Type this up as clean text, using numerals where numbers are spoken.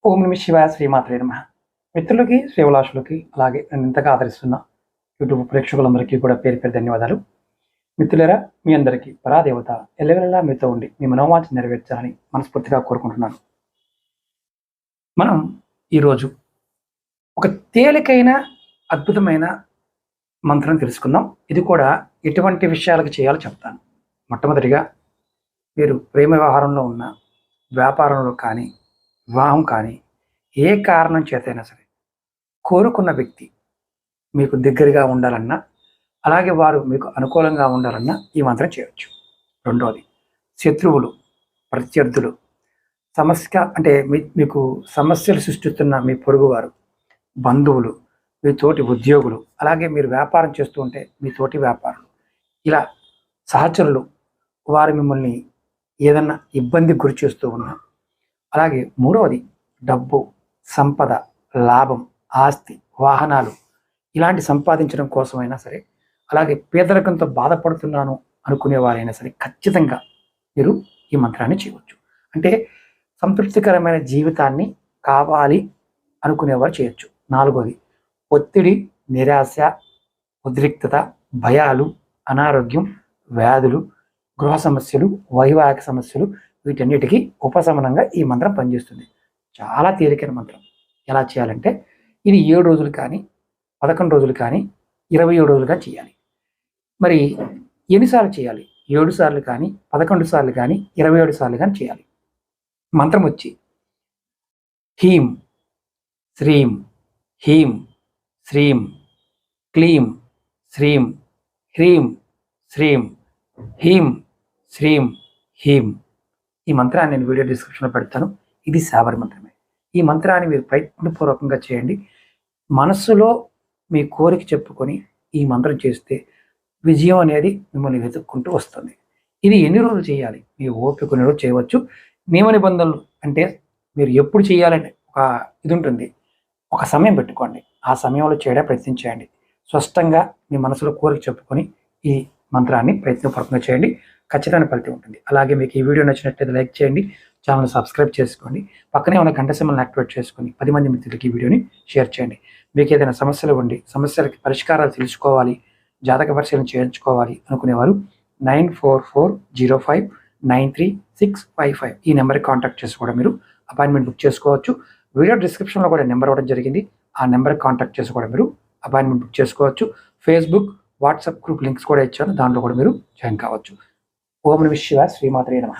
ఓం నమ శివాయ శ్రీమాత్రే నమః. మిత్రులకి, శ్రేవలాషులకి, అలాగే నన్ను ఇంతగా ఆదరిస్తున్న యూట్యూబ్ ప్రేక్షకులందరికీ కూడా పేరు పేరు ధన్యవాదాలు. మిత్రులారా, మీ అందరికీ పరాదేవత ఎల్లవెల్లలా మీతో ఉండి మీ మనోవాంఛ నెరవేర్చాలని మనస్ఫూర్తిగా కోరుకుంటున్నాను. మనం ఈరోజు ఒక తేలికైన అద్భుతమైన మంత్రం తెలుసుకుందాం. ఇది కూడా ఎటువంటి విషయాలకు చేయాలో చెప్తాను. మొట్టమొదటిగా, మీరు ప్రేమ వ్యవహారంలో ఉన్న, వ్యాపారంలో కానీ, వివాహం కానీ, ఏ కారణం చేతైనా సరే కోరుకున్న వ్యక్తి మీకు దగ్గరగా ఉండాలన్నా, అలాగే వారు మీకు అనుకూలంగా ఉండాలన్నా ఈ మంత్రం చేయవచ్చు. రెండవది, శత్రువులు, ప్రత్యర్థులు, సమస్య అంటే మీకు సమస్యలు సృష్టిస్తున్న మీ పొరుగువారు, బంధువులు, మీ తోటి ఉద్యోగులు, అలాగే మీరు వ్యాపారం చేస్తూ ఉంటే మీ తోటి వ్యాపారులు, ఇలా సహచరులు, వారు మిమ్మల్ని ఏదన్నా ఇబ్బందికి గురి చేస్తూ ఉన్నా, అలాగే మూడవది, డబ్బు, సంపద, లాభం, ఆస్తి, వాహనాలు ఇలాంటి సంపాదించడం కోసమైనా సరే, అలాగే పేదరికంతో బాధపడుతున్నాను అనుకునేవారైనా సరే ఖచ్చితంగా మీరు ఈ మంత్రాన్ని చేయవచ్చు. అంటే సంతృప్తికరమైన జీవితాన్ని కావాలి అనుకునేవారు చేయొచ్చు. నాలుగోది, ఒత్తిడి, నిరాశ, ఉద్రిక్తత, భయాలు, అనారోగ్యం, వ్యాధులు, గృహ సమస్యలు, వైవాహిక సమస్యలు, వీటన్నిటికీ ఉపశమనంగా ఈ మంత్రం పనిచేస్తుంది. చాలా తేలికైన మంత్రం. ఎలా చేయాలంటే, ఇది 7 రోజులు కానీ, 11 రోజులు కానీ, 27 రోజులు కానీ చేయాలి. మరి ఎన్నిసార్లు చేయాలి? 7 సార్లు కానీ, 11 సార్లు కానీ, 27 సార్లు కానీ చేయాలి. మంత్రం వచ్చి హీం శ్రీం హీం శ్రీం క్లీం శ్రీం హ్రీం శ్రీం హీం శ్రీం హీం. ఈ మంత్రాన్ని నేను వీడియో డిస్క్రిప్షన్లో పెడతాను. ఇది శాబరి మంత్రమే. ఈ మంత్రాన్ని మీరు ప్రయత్నపూర్వకంగా చేయండి. మనస్సులో మీ కోరిక చెప్పుకొని ఈ మంత్రం చేస్తే విజయం అనేది మిమ్మల్ని వెతుక్కుంటూ వస్తుంది. ఇది ఎన్ని రోజులు చేయాలి? మీ ఓపిక కొన్ని రోజులు చేయవచ్చు. నియమ నిబంధనలు అంటే మీరు ఎప్పుడు చేయాలని ఒక ఇది ఉంటుంది. ఒక సమయం పెట్టుకోండి. ఆ సమయంలో చేయడం ప్రయత్నించేయండి. స్పష్టంగా మీ మనసులో కోరిక చెప్పుకొని ఈ మంత్రాన్ని ప్రయత్నపూర్వకంగా చేయండి. ఖచ్చితమైన ఫలితం ఉంటుంది. అలాగే మీకు ఈ వీడియో నచ్చినట్లయితే లైక్ చేయండి, ఛానల్ సబ్స్క్రైబ్ చేసుకోండి, పక్కనే ఉన్న గంట సింబల్ని యాక్టివేట్ చేసుకొని 10 మంది మిత్రులకి ఈ వీడియోని షేర్ చేయండి. మీకు ఏదైనా సమస్యలు ఉండి, సమస్యలకి పరిష్కారాలు తెలుసుకోవాలి, జాతక పరిశీలన చేయించుకోవాలి అనుకునేవారు 9440593655 ఈ నెంబర్కి కాంటాక్ట్ చేసి కూడా మీరు అపాయింట్మెంట్ బుక్ చేసుకోవచ్చు. వీడియో డిస్క్రిప్షన్లో కూడా నెంబర్ ఇవ్వడం జరిగింది. ఆ నెంబర్కి కాంటాక్ట్ చేసి కూడా మీరు అపాయింట్మెంట్ బుక్ చేసుకోవచ్చు. ఫేస్బుక్, వాట్సాప్ గ్రూప్ లింక్స్ కూడా ఇచ్చాను. దాంట్లో కూడా మీరు జాయిన్ కావచ్చు. ఓం నమః శివాయ శ్రీమాత్రే నమః.